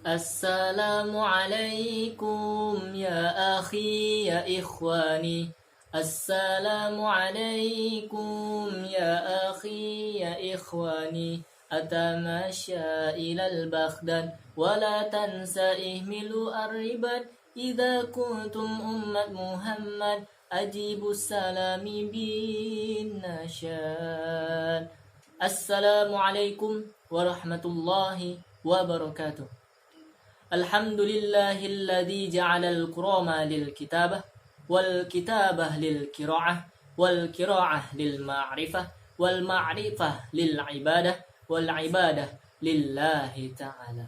Assalamualaikum ya akhi ya ikhwani. Assalamualaikum ya akhi ya ikhwani. Atamasya ilal bakhdan wala tansa ihmilu arribat. Idza kuntum ummat Muhammad ajibus salami bin nasyad. Assalamualaikum warahmatullahi wabarakatuh. Alhamdulillahilladzi ja'alal qurama lil kitabah wal kitabah lil qiraah wal qiraah lil ma'rifah wal ma'rifah lil ibadah wal ibadah lillahi ta'ala.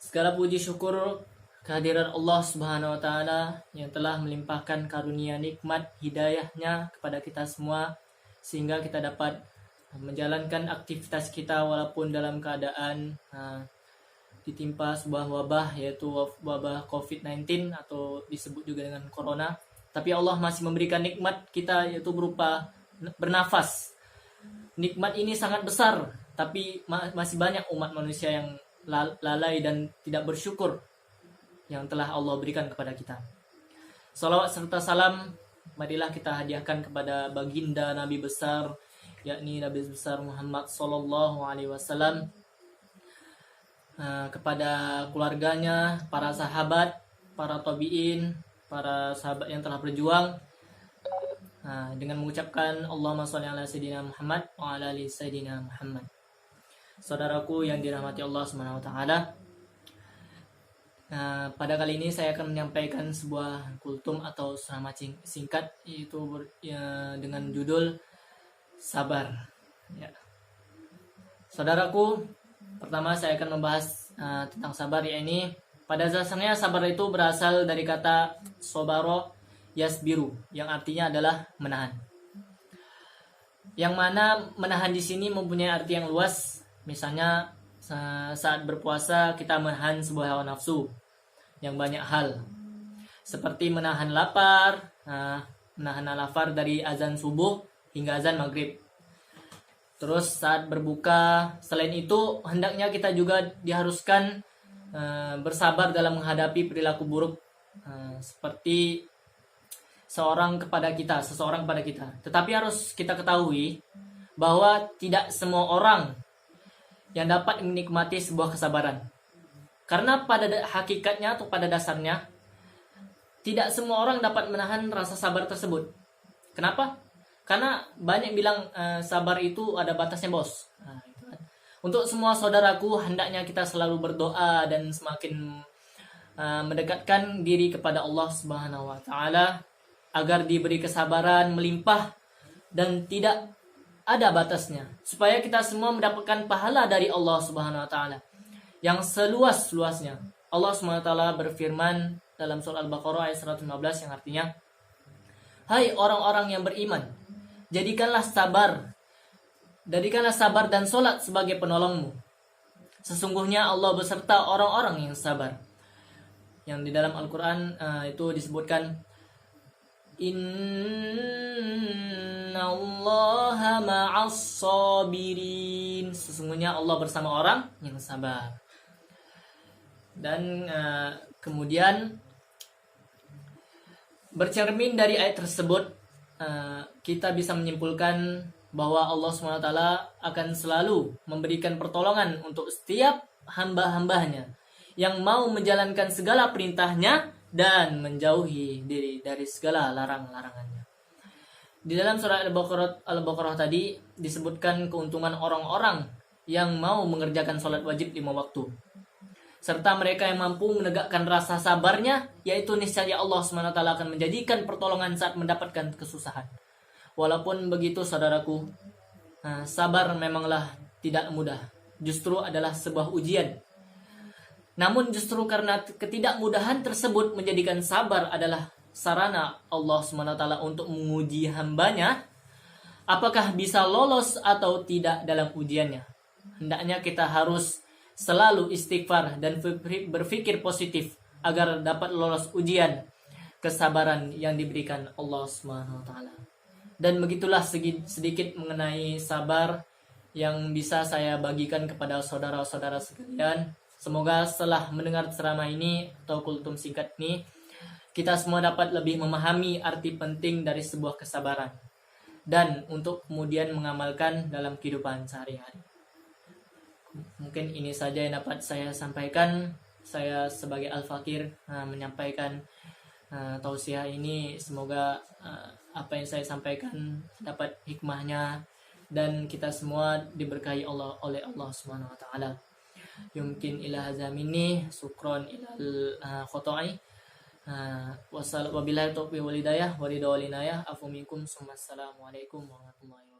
Segala puji syukur kehadiran Allah Subhanahu wa taala yang telah melimpahkan karunia nikmat hidayahnya kepada kita semua sehingga kita dapat menjalankan aktivitas kita walaupun dalam keadaan ditimpa sebuah wabah, yaitu wabah COVID-19 atau disebut juga dengan corona. Tapi Allah masih memberikan nikmat kita, yaitu berupa bernafas. Nikmat ini sangat besar, tapi masih banyak umat manusia yang lalai dan tidak bersyukur yang telah Allah berikan kepada kita. Salawat serta salam marilah kita hadiahkan kepada baginda Nabi besar, yakni Nabi besar Muhammad sallallahu alaihi wasallam, kepada keluarganya, para sahabat, para tabi'in, para sahabat yang telah berjuang, dengan mengucapkan Allahumma sholli ala sayyidina Muhammad wa ala ali sayyidina Muhammad. Saudaraku yang dirahmati Allah Subhanahu wa taala, pada kali ini saya akan menyampaikan sebuah kultum atau ceramah singkat, yaitu dengan judul sabar. Ya. Saudaraku, pertama saya akan membahas tentang sabar, yakni pada dasarnya sabar itu berasal dari kata sobaro yasbiru, yang artinya adalah menahan. Yang mana menahan di sini mempunyai arti yang luas. Misalnya saat berpuasa kita menahan sebuah hawa nafsu yang banyak hal, seperti menahan lapar, menahan lapar dari azan subuh hingga azan maghrib. Terus saat berbuka, selain itu hendaknya kita juga diharuskan bersabar dalam menghadapi perilaku buruk, seperti seseorang kepada kita. Tetapi harus kita ketahui bahwa tidak semua orang yang dapat menikmati sebuah kesabaran. Karena pada hakikatnya atau pada dasarnya tidak semua orang dapat menahan rasa sabar tersebut. Kenapa? Karena banyak bilang sabar itu ada batasnya, bos. Itu kan. Untuk semua saudaraku, hendaknya kita selalu berdoa dan semakin mendekatkan diri kepada Allah Subhanahu wa taala agar diberi kesabaran melimpah dan tidak ada batasnya, supaya kita semua mendapatkan pahala dari Allah Subhanahu wa taala yang seluas-luasnya. Allah Subhanahu wa taala berfirman dalam surah Al-Baqarah ayat 115 yang artinya, "Hai orang-orang yang beriman, jadikanlah sabar dan solat sebagai penolongmu. Sesungguhnya Allah beserta orang-orang yang sabar." Yang di dalam Al-Quran itu disebutkan, Innallaha ma'as sabirin. Sesungguhnya Allah bersama orang yang sabar. Dan kemudian bercermin dari ayat tersebut, kita bisa menyimpulkan bahwa Allah SWT akan selalu memberikan pertolongan untuk setiap hamba-hambanya yang mau menjalankan segala perintahnya dan menjauhi diri dari segala larang-larangannya. Di dalam surah Al-Baqarah tadi disebutkan keuntungan orang-orang yang mau mengerjakan sholat wajib 5 waktu, serta mereka yang mampu menegakkan rasa sabarnya, yaitu niscaya Allah SWT akan menjadikan pertolongan saat mendapatkan kesusahan. Walaupun begitu saudaraku, sabar memanglah tidak mudah, justru adalah sebuah ujian. Namun justru karena ketidakmudahan tersebut menjadikan sabar adalah sarana Allah SWT untuk menguji hambanya, apakah bisa lolos atau tidak dalam ujiannya. Hendaknya kita harus selalu istighfar dan berpikir positif agar dapat lolos ujian kesabaran yang diberikan Allah SWT. Dan begitulah sedikit mengenai sabar yang bisa saya bagikan kepada saudara-saudara sekalian. Semoga setelah mendengar ceramah ini atau kultum singkat ini, kita semua dapat lebih memahami arti penting dari sebuah kesabaran dan untuk kemudian mengamalkan dalam kehidupan sehari-hari. Mungkin ini saja yang dapat saya sampaikan. Saya sebagai Al-Fakir menyampaikan tausiah ini. Semoga apa yang saya sampaikan dapat hikmahnya dan kita semua diberkahi Allah oleh Allah Subhanahu wa taala. Yumkin ila hazamini sukron ilal khoto'i wabillahi taufiq wal hidayah wa ridha wal inayah afu minkum. Assalamualaikum warahmatullahi wabarakatuh.